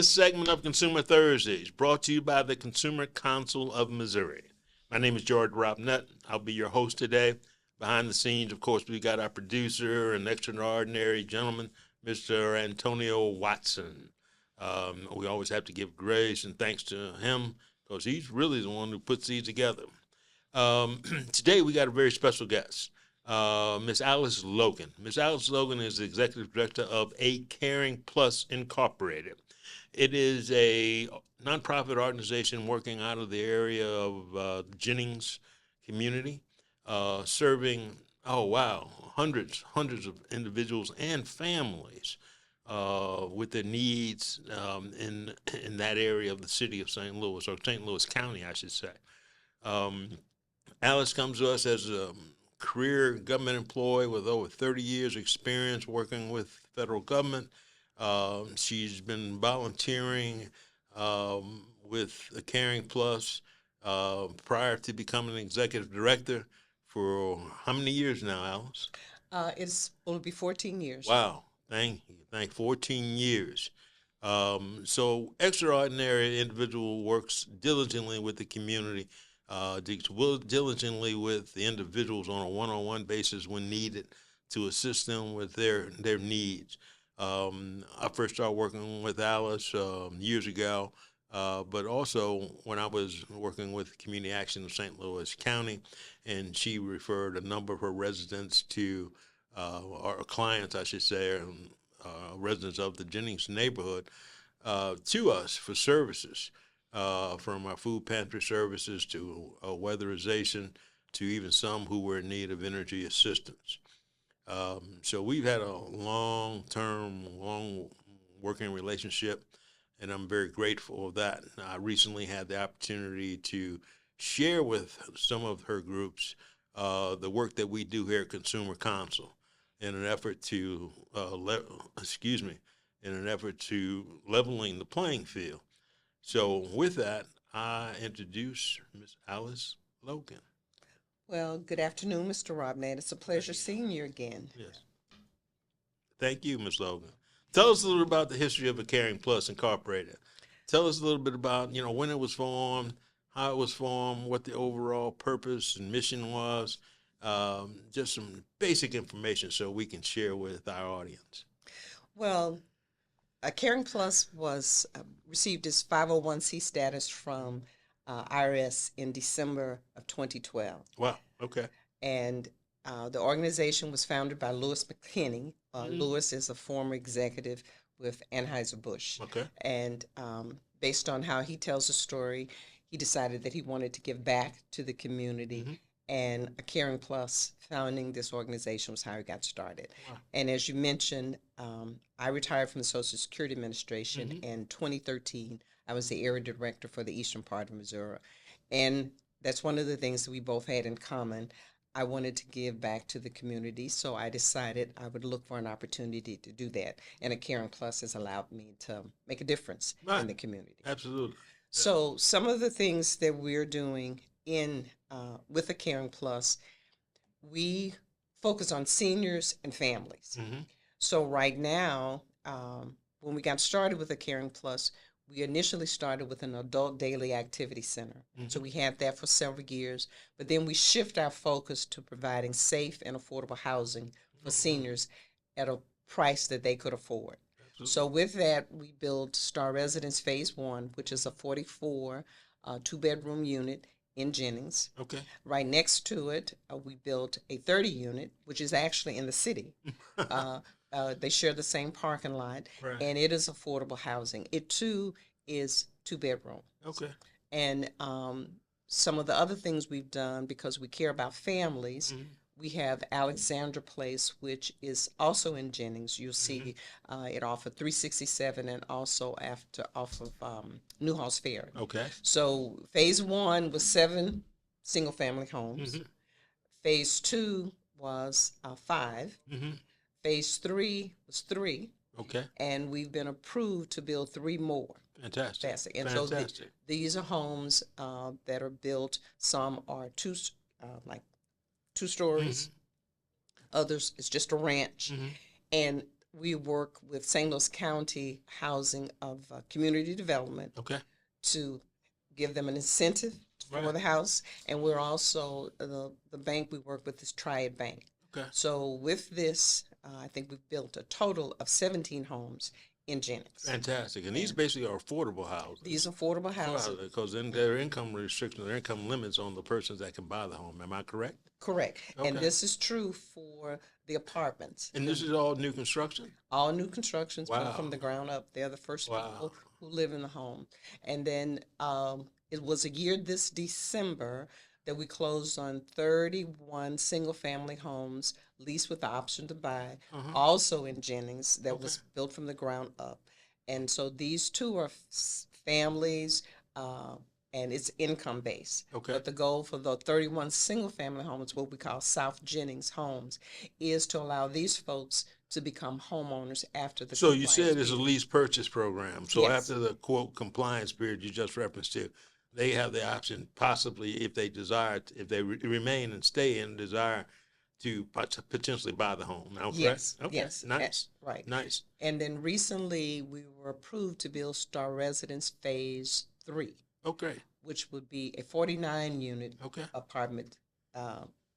this segment of Consumer Thursdays, brought to you by the Consumer Council of Missouri. My name is George Robnett. I'll be your host today. Behind the scenes, of course, we got our producer, an extraordinary gentleman, Mr. Antonio Watson. We always have to give grace and thanks to him because he's really the one who puts these together. Today, we got a very special guest. Miss Alice Logan. Miss Alice Logan is the executive director of A Caring Plus Incorporated. It is a nonprofit organization working out of the area of Jennings community, serving, hundreds of individuals and families with their needs in that area of the city of St. Louis, or St. Louis County, I should say. Alice comes to us as a career government employee with over 30 years experience working with federal government. She's been volunteering with the Caring Plus prior to becoming an executive director for how many years now, Alice? It'll be 14 years. Wow. Thank you. 14 years. So extraordinary individual works diligently with the community, diligently with the individuals on a one-on-one basis when needed to assist them with their needs. I first started working with Alice years ago, but also when I was working with Community Action of St. Louis County, and she referred a number of her residents to, or clients, I should say, residents of the Jennings neighborhood, to us for services. From our food pantry services to weatherization to even some who were in need of energy assistance. So we've had a long working relationship, and I'm very grateful of that. I recently had the opportunity to share with some of her groups the work that we do here at Consumer Council in an effort to leveling the playing field. So with that, I introduce Ms. Alice Logan. Well, good afternoon, Mr. Robnett. It's a pleasure seeing you again. Yes. Thank you, Ms. Logan. Tell us a little about the history of A Caring Plus Incorporated. Tell us a little bit about, when it was formed, how it was formed, what the overall purpose and mission was, just some basic information so we can share with our audience. Well, Caring Plus was received its 501c status from IRS in December of 2012. Wow, okay. And the organization was founded by Louis McKinney. Louis is a former executive with Anheuser-Busch. Okay. And based on how he tells the story, he decided that he wanted to give back to the community. Mm-hmm. And A Caring Plus, founding this organization, was how it got started. Wow. And as you mentioned, I retired from the Social Security Administration in 2013. I was the area director for the eastern part of Missouri. And that's one of the things that we both had in common. I wanted to give back to the community, so I decided I would look for an opportunity to do that. And A Caring Plus has allowed me to make a difference in the community. Absolutely. Yeah. So some of the things that we're doing with A Caring Plus, we focus on seniors and families. Mm-hmm. So right now, when we got started with A Caring Plus, we initially started with an adult daily activity center. Mm-hmm. So we had that for several years, but then we shift our focus to providing safe and affordable housing for seniors at a price that they could afford. Absolutely. So with that, we built Star Residence Phase 1, which is a 44 two-bedroom unit in Jennings. Okay. Right next to it, we built a 30 unit, which is actually in the city. They share the same parking lot, right. And it is affordable housing. It too is two-bedroom. Okay. And some of the other things we've done, because we care about families, we have Alexandra Place, which is also in Jennings. You'll see it off of 367 and also off of Newhouse Ferry. Okay. So phase 1 was 7 single-family homes. Phase 2 was 5. Phase 3 was 3. Okay. And we've been approved to build 3 more. Fantastic. And Fantastic. So these are homes that are built. Some are 2 stories. Others, it's just a ranch. And we work with St. Louis County Housing of Community Development Okay. to give them an incentive for Right. the house. And we're also, the bank we work with is Triad Bank. Okay. So with this, I think we've built a total of 17 homes in Jennings. Fantastic. And these basically are affordable houses. These affordable houses. Because then there are income restrictions, there are income limits on the persons that can buy the home. Am I correct? Correct. Okay. And this is true for the apartments. And this is all new construction? All new constructions built Wow. from the ground up. They're the first Wow. people who live in the home. And then it was a year this December that we closed on 31 single-family homes, leased with the option to buy, also in Jennings, that was built from the ground up. And so these two are families, and it's income based. Okay. But the goal for the 31 single-family homes, what we call South Jennings homes, is to allow these folks to become homeowners after the So you compliance said it's a period. lease purchase program. So Yes. after the quote compliance period you just referenced to, they have the option possibly if they desire, if they remain and stay in, desire to potentially buy the home. Now, Yes, correct? Okay. yes, Nice. right. Nice. And then recently we were approved to build Star Residence Phase 3, Okay. which would be a 49-unit Okay. apartment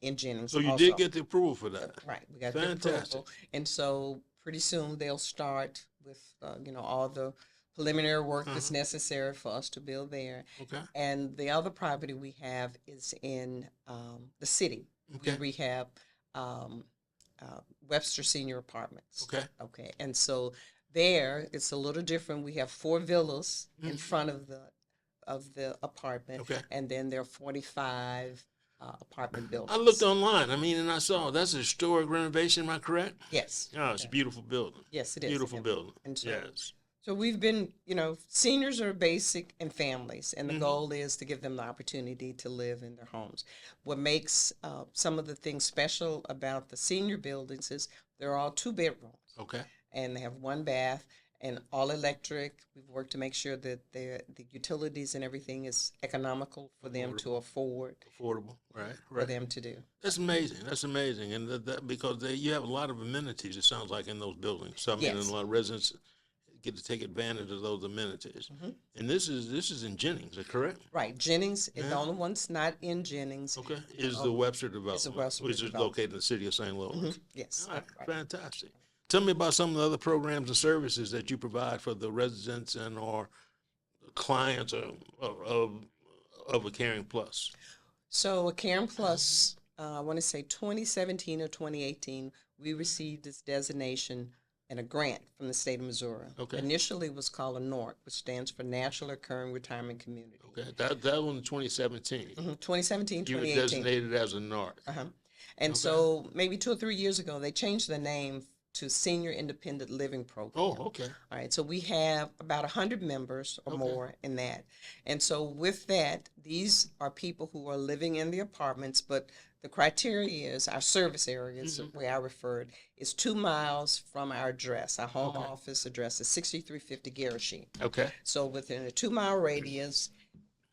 in Jennings. So you also. did get the approval for that. Right, we got the Fantastic. approval. And so pretty soon they'll start with, all the preliminary work that's necessary for us to build there. Okay. And the other property we have is in the city. Okay. We rehab Webster Senior Apartments. Okay. Okay, and so there it's a little different. We have 4 villas in front of the apartment, Okay. and then there are 45 apartment buildings. I looked online. I mean, and I saw that's a historic renovation. Am I correct? Yes. Oh, it's a beautiful building. Yes, it is. Beautiful And- building. and so- Yes. So we've been, seniors are basic and families, and the goal is to give them the opportunity to live in their homes. What makes some of the things special about the senior buildings is they're all 2 bedrooms, Okay. and they have 1 bath and all electric. We've worked to make sure that the utilities and everything is economical for them to afford, Affordable. Right. for Right. them to do. That's amazing. That's amazing. And that because you have a lot of amenities, it sounds like, in those buildings. So, I mean, Yes. a lot of residents get to take advantage of those amenities. And this is in Jennings, is that correct? Right, Jennings is the only one that's not in Jennings. Okay. Is the Webster development, Webster which is development. located in the city of St. Louis. Yes, All right. right. Fantastic. Tell me about some of the other programs and services that you provide for the residents and or clients of a Caring Plus. So a Caring Plus, I want to say 2017 or 2018, we received this designation and a grant from the state of Missouri. Okay. Initially it was called a NORC, which stands for National Occurring Retirement Community. Okay. That was in 2017. 2017, You were 2018. designated as a NARC. And so maybe 2 or 3 years ago, they changed the name to Senior Independent Living Program. Oh, okay. All right, so we have about 100 members or more in that. And so with that, these are people who are living in the apartments, but the criteria is our service areas, the way I referred, is 2 miles from our address. Our home office address is 6350 Garrishe. Okay. So within a 2-mile radius,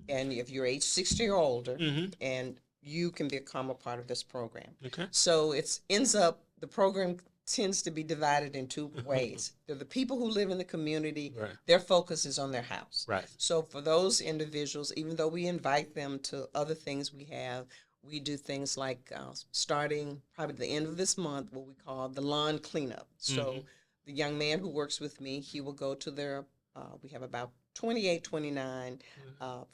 and if you're age 60 or older, and you can become a part of this program. Okay. So the program tends to be divided in 2 ways. They're the people who live in the community, Right. their focus is on their house. Right. So for those individuals, even though we invite them to other things we have, we do things like starting probably the end of this month, what we call the lawn cleanup. So the young man who works with me, he will go to we have about 28, 29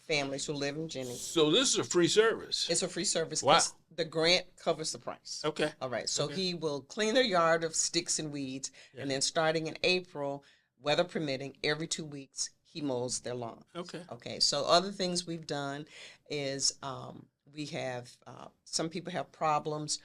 families who live in Jennings. So this is a free service. It's a free service. Wow. 'Cause the grant covers the price. Okay. All right. So he will clean their yard of sticks and weeds, and then starting in April, weather permitting, every 2 weeks, he mows their lawn. Okay. Okay. So other things we've done is we have some people have problems.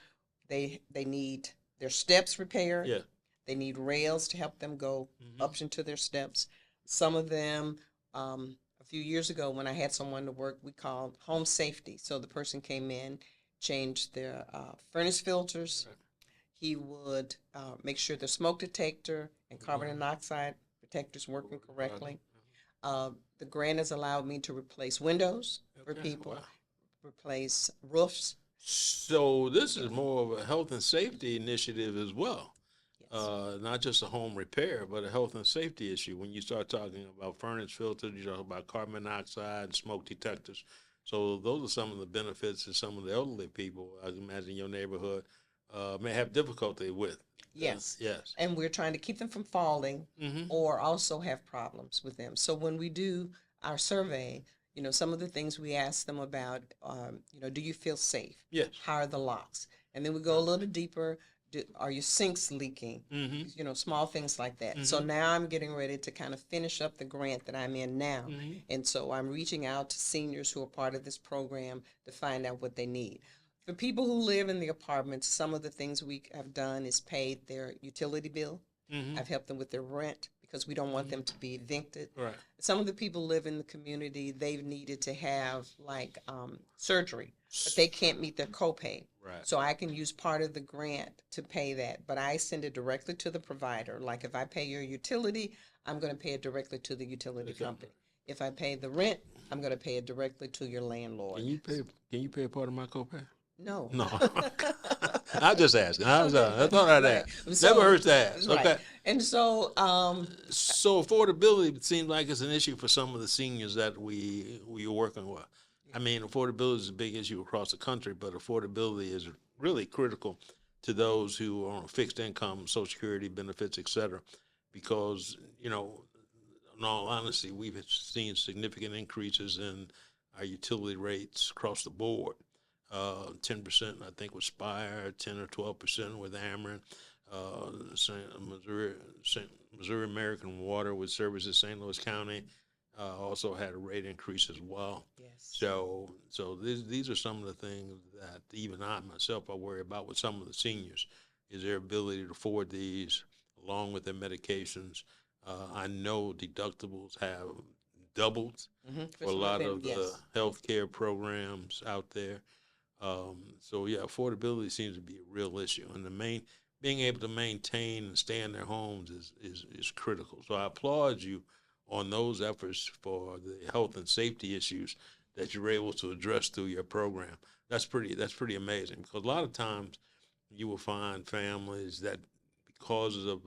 They need their steps repaired. Yeah. They need rails to help them go up into their steps. Some of them, a few years ago when I had someone to work, we called home safety. So the person came in, changed their furnace filters. Right. He would make sure the smoke detector and carbon monoxide detectors working correctly. The grant has allowed me to replace windows for Okay. people, Wow. replace roofs. So this is more of a health and safety initiative as well. Yes. not just a home repair, but a health and safety issue. When you start talking about furnace filters, you talk about carbon monoxide and smoke detectors. So those are some of the benefits that some of the elderly people, I imagine your neighborhood, may have difficulty with. Yes. Yes. And we're trying to keep them from falling Mm-hmm. or also have problems with them. So when we do our survey, some of the things we ask them about, do you feel safe? Yes. How are the locks? And then we go a little deeper. Are your sinks leaking? Mm-hmm. Small things like that. So Mm-hmm. now I'm getting ready to kind of finish up the grant that I'm in now. Mm-hmm. And so I'm reaching out to seniors who are part of this program to find out what they need. For people who live in the apartments, some of the things we have done is paid their utility bill. Mm-hmm. I've helped them with their rent because we don't want them to be evicted. Right. Some of the people live in the community, they've needed to have like surgery, but they can't meet their copay. Right. So I can use part of the grant to pay that, but I send it directly to the provider. Like if I pay your utility, I'm going to pay it directly to the utility company. If I pay the rent, I'm going to pay it directly to your landlord. Can you pay a part of my copay? No. No. I just asking. I thought I'd Right. ask. So- Never hurts to ask. Right. Okay. And so, So affordability seems like it's an issue for some of the seniors that we are working with. I mean, affordability is a big issue across the country, but affordability is really critical to those who are on fixed income, Social Security benefits, et cetera, because, in all honesty, we've seen significant increases in our utility rates across the board. 10%, I think, with Spire, 10 or 12% with Ameren. Missouri American Water with services St. Louis County also had a rate increase as well. yes. So these are some of the things that even I myself I worry about with some of the seniors is their ability to afford these along with their medications. I know deductibles have doubled for a lot of the healthcare programs out there. So yeah, affordability seems to be a real issue, and being able to maintain and stay in their homes is critical. So I applaud you on those efforts for the health and safety issues that you're able to address through your program. That's pretty amazing, because a lot of times you will find families that, because of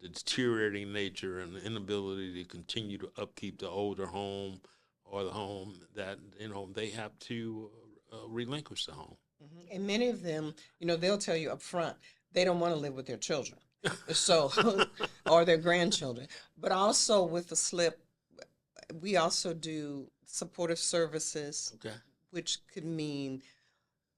the deteriorating nature and the inability to continue to upkeep the older home or the home, that they have to relinquish the home. And many of them, they'll tell you up front, they don't want to live with their children. So, or their grandchildren. But also with the SLIP, we also do supportive services, Okay. which could mean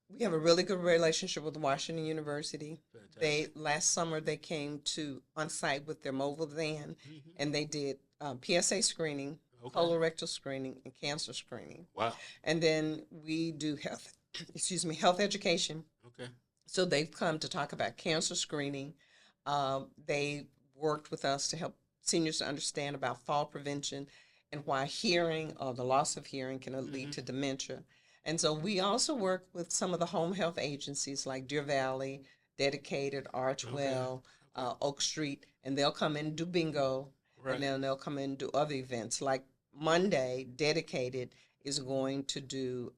we have a really good relationship with Washington University. Fantastic. Last summer they came to on site with their mobile van, and they did PSA screening, Okay. colorectal screening, and cancer screening. Wow. And then we do health education. Okay. So they've come to talk about cancer screening. They worked with us to help seniors to understand about fall prevention and why hearing or the loss of hearing can lead to dementia. And so we also work with some of the home health agencies like Deer Valley, Dedicated, Archwell, Oak Street, and they'll come in and do bingo, Right. and then they'll come in and do other events. Like Monday, Dedicated is going to do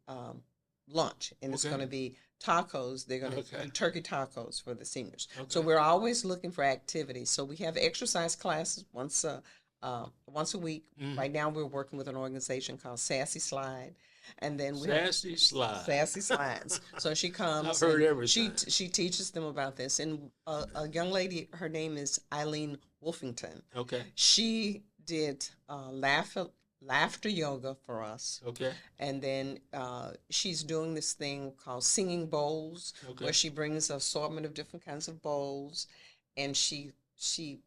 lunch, and it's Okay. going to be tacos. They're going to Okay. do turkey tacos for the seniors. Okay. So we're always looking for activities. So we have exercise classes once a week. Right now we're working with an organization called Sassy Slide, and then we Sassy Slide. Sassy Slides. So she comes. I've heard and everything. She teaches them about this, and a young lady, her name is Eileen Wolfington. Okay. She did laughter yoga for us. Okay. And then she's doing this thing called singing bowls, Okay. where she brings an assortment of different kinds of bowls, and she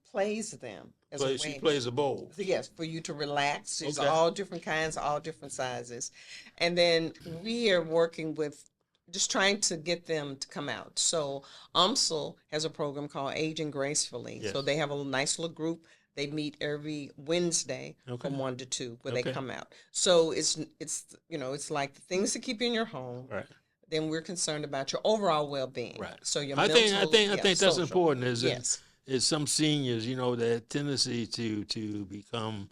plays them as a way. She plays a bowl. Yes, for you to relax. These Okay. are all different kinds, all different sizes. And then we are working with just trying to get them to come out. So UMSL has a program called Aging Gracefully. Yes. So they have a nice little group. They meet every Wednesday Okay. from 1 to 2 where Okay. they come out. So it's like the things to keep you in your home. Right. Then we're concerned about your overall well-being. Right. So your I mental, think that's social. important. Yes. Is some seniors, their tendency to become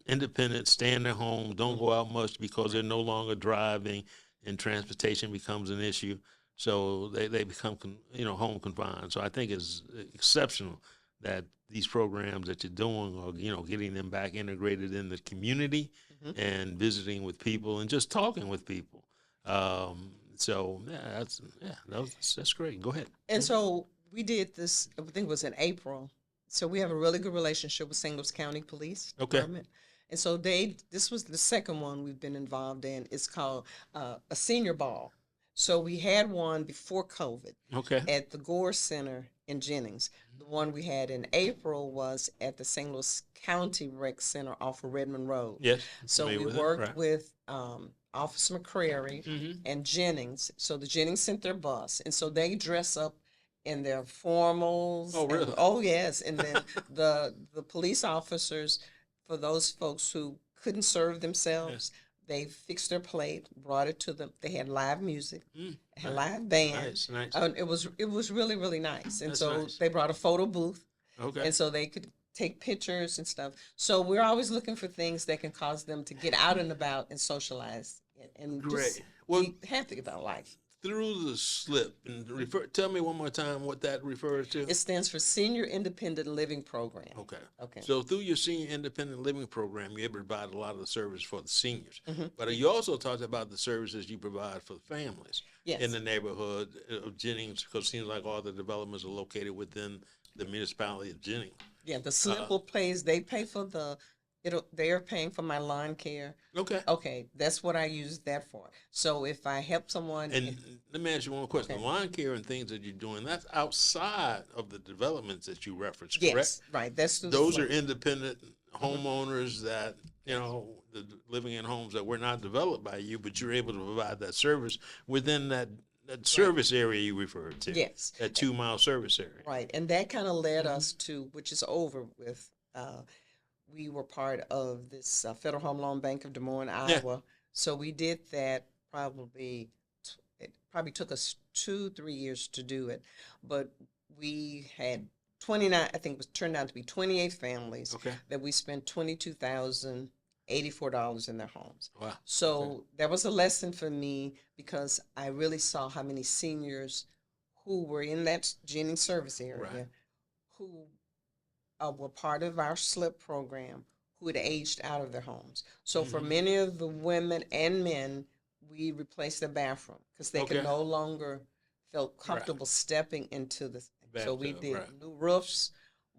independent, stay in their home, don't go out much because they're no longer driving, and transportation becomes an issue. so they become home confined. So I think it's exceptional that these programs that you're doing are getting them back integrated in the community Mhm. and visiting with people and just talking with people. So yeah, that's great. Go ahead. And so we did this, I think it was in April. So we have a really good relationship with St. Louis County Police Okay. Department. And so this was the second one we've been involved in. It's called a senior ball. So we had one before COVID Okay. at the Gore Center in Jennings. The one we had in April was at the St. Louis County Rec Center off of Redmond Road. Yes. So we Familiar with it. worked Right. with Officer McCrary Mm-hmm. and Jennings. So the Jennings sent their bus, and so they dress up in their formals. Oh, really? Oh, yes. And then the police officers, for those folks who couldn't serve themselves, they fixed their plate, brought it to them. They had live music, had live band. Nice, nice. It was really, really nice. And That's so nice. they brought a photo booth, Okay. and so they could take pictures and stuff. So we're always looking for things that can cause them to get out and about and socialize and just Great. Well, be happy about life. through the slip, and tell me one more time what that refers to. It stands for Senior Independent Living Program. Okay. Okay. So through your senior independent living program, you're able to provide a lot of the service for the seniors. Mhm. But you also talked about the services you provide for the families Yes. in the neighborhood of Jennings, because it seems like all the developments are located within the municipality of Jennings. Yeah, the slip will they pay for they are paying for my lawn care. Okay. Okay, that's what I use that for. So if I help someone, And let me ask you one question. Okay. The lawn care and things that you're doing, that's outside of the developments that you referenced, yes, correct? right, that's through the Those are slip. independent homeowners that, living in homes that were not developed by you, but you're able to provide that service within that service area you referred to. Yes, That 2 mile service area. right, and that kind of led us to, which is over with. We were part of this Federal Home Loan Bank of Des Moines, Iowa. So we did that it probably took us 2-3 years to do it, but we had 29, I think it was turned out to be 28 families Okay. that we spent $22,084 in their homes. Wow. So that was a lesson for me because I really saw how many seniors who were in that Jennings service area Right. who were part of our SLIP program who had aged out of their homes. So for Mhm. many of the women and men, we replaced the bathroom because they could Okay. no longer feel comfortable stepping into the. So we Bathtub, did right. new roofs.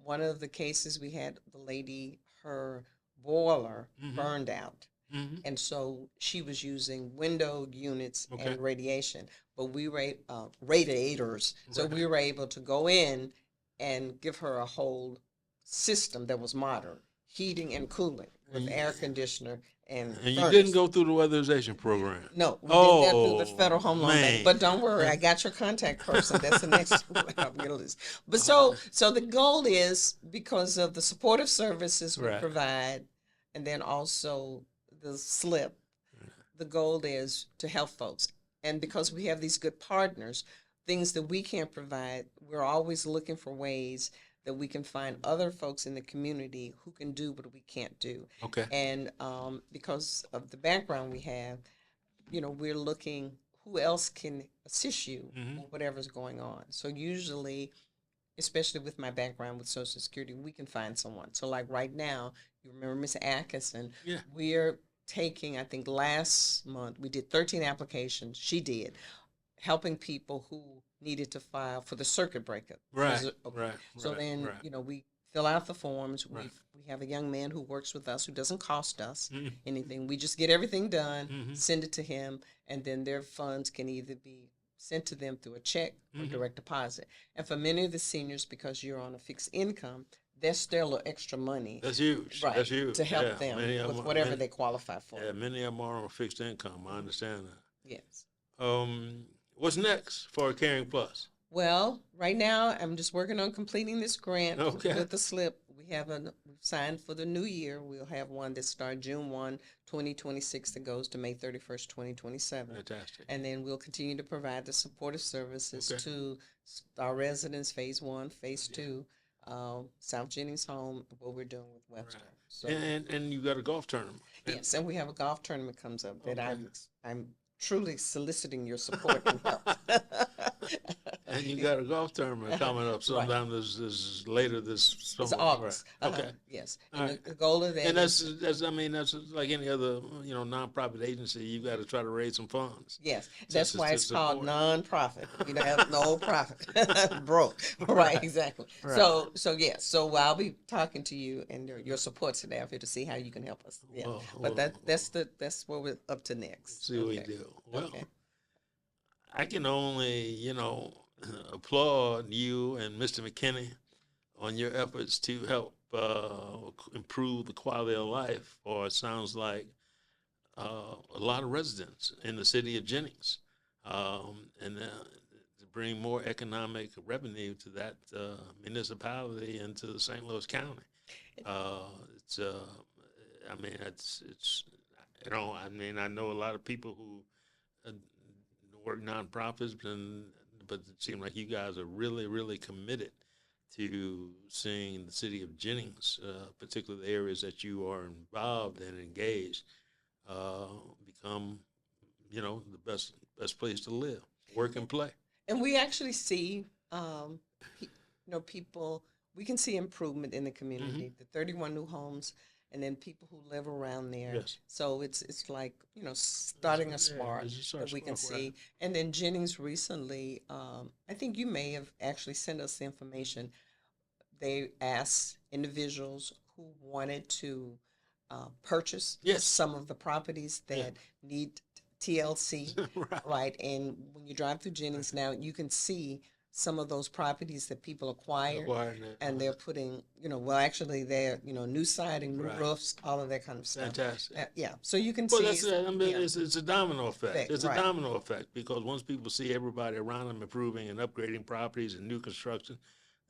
One of the cases we had the lady, her boiler Mhm. burned out. Mm-hmm. And so she was using window units Okay. and radiation, but we were radiators. So Right. we were able to go in and give her a whole system that was modern, heating and cooling with And you- air conditioner and And you furnace. didn't go through the weatherization program. No, we did that through the Oh, Federal Home Loan Bank. man. But don't worry, I got your contact person. That's the next one I'm gonna lose. But so the goal is because of the supportive services we Right. provide, and then also the slip. The goal is to help folks, and because we have these good partners, things that we can't provide, we're always looking for ways that we can find other folks in the community who can do what we can't do. Okay. And because of the background we have, we're looking who else can assist you Mhm. with whatever's going on. So usually, especially with my background with Social Security, we can find someone. So like right now, you remember Miss Atkinson? Yeah. We're taking, I think last month, we did 13 applications. She did, helping people who needed to file for the circuit breaker. Right. Okay. Right. So right, then, right. we fill out the forms. Right. We have a young man who works with us who doesn't cost us Mhm. anything. We just get everything done, Mhm. send it to him, and then their funds can either be sent to them through a check or Mhm. direct deposit. And for many of the seniors, because you're on a fixed income, there's still a extra money That's huge. right, That's huge. to help Yeah, them many of with them- whatever many- they qualify for. Yeah, many of them are on a fixed income. I understand that. Yes. What's next for Caring Plus? Well, right now I'm just working on completing this grant Okay. with the slip. We've signed for the new year. We'll have one that starts June 1, 2026 that goes to May 31st, 2027. Fantastic. And then we'll continue to provide the supportive services Okay. to our residents, phase 1, phase 2, South Jennings Home, what we're doing with Webster. So And you got a golf tournament. yes, and we have a golf tournament comes up that Okay. I'm truly soliciting your support and help. And you got a golf tournament coming up Right. sometime this later this summer. It's August. Right. Okay. Yes. All And right. the goal of that And is, that's I mean that's like any other nonprofit agency. You got to try to raise some funds. yes, to- that's to- why to it's called support. nonprofit. You know, have no profit, broke. Right, exactly. Right. So yes, so I'll be talking to you and your support staff here to see how you can help us. Yeah, Well, but that's what we're up to next. see what we Okay. do. Well, Okay. I can only applaud you and Mr. McKinney on your efforts to help improve the quality of life for it sounds like a lot of residents in the city of Jennings, and to bring more economic revenue to that municipality and to the St. Louis County. It's I mean it's I mean I know a lot of people who work nonprofits, but it seems like you guys are really committed to seeing the city of Jennings, particularly the areas that you are involved and engaged, become, the best place to live, work, and play. And we actually see, people. We can see improvement in the community. The 31 new homes, and then people who live around there. Yes. So it's like starting a spark it's a sort of that we can spark, see. right. And then Jennings recently, I think you may have actually sent us the information. They asked individuals who wanted to purchase Yes. some of the properties that need TLC, Right. right? And when you drive through Jennings now, you can see some of those properties that people acquired, Acquiring that. and they're putting, actually they're, new siding, new Right. roofs, all of that kind of stuff. Fantastic. Yeah, so you can Well, see. that's it. I mean, yeah. it's a domino effect. It's a right. domino effect because once people see everybody around them improving and upgrading properties and new construction,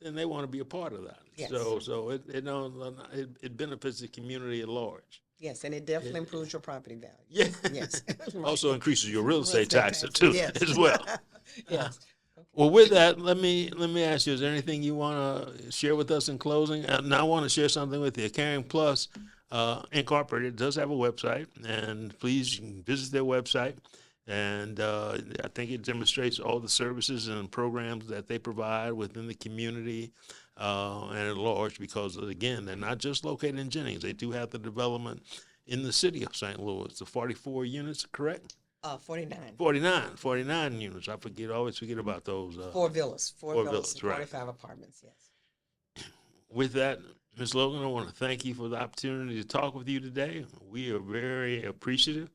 then they want to be a part of that. Yes. So it benefits the community at large. Yes, and it definitely improves your property value. Yeah. Yes. Also increases your real estate estate taxes taxes, too, yes. as well. Yes. Well, with that, let me ask you: is there anything you want to share with us in closing? Now, I want to share something with you. Caring Plus Incorporated does have a website, and please visit their website. And I think it demonstrates all the services and programs that they provide within the community and at large. Because again, they're not just located in Jennings; they do have the development in the city of St. Louis. The 44 units, correct? 49. 49 units. I always forget about those. 4 villas, 4 villas, and right. 45 apartments, yes. With that, Ms. Logan, I want to thank you for the opportunity to talk with you today. We are very appreciative.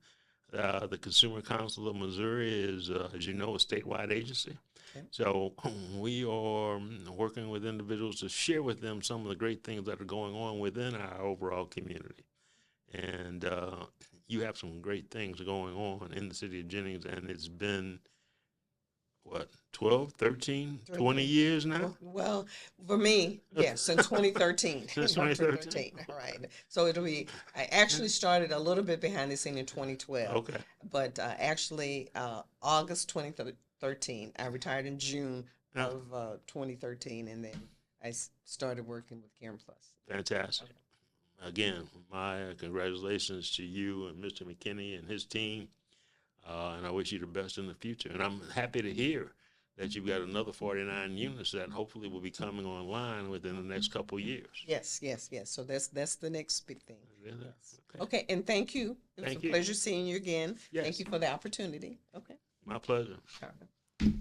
The Consumer Council of Missouri is, as you know, a statewide agency. Okay. So we are working with individuals to share with them some of the great things that are going on within our overall community. And you have some great things going on in the city of Jennings, and it's been, 12, 13, 20 years now? Well, for me, yes, since 2013. Since 2013? All right. So I actually started a little bit behind the scene in 2012. Okay. But actually, August 2013, I retired in June of 2013, and then I started working with Caring Plus. Fantastic. Again, my congratulations to you and Mr. McKinney and his team, and I wish you the best in the future. And I'm happy to hear that you've got another 49 units that hopefully will be coming online within the next couple of years. Yes. So that's the next big thing. Yes. Okay, and thank you. It was a pleasure seeing you again. Yes. Thank you for the opportunity. Okay. My pleasure. All right.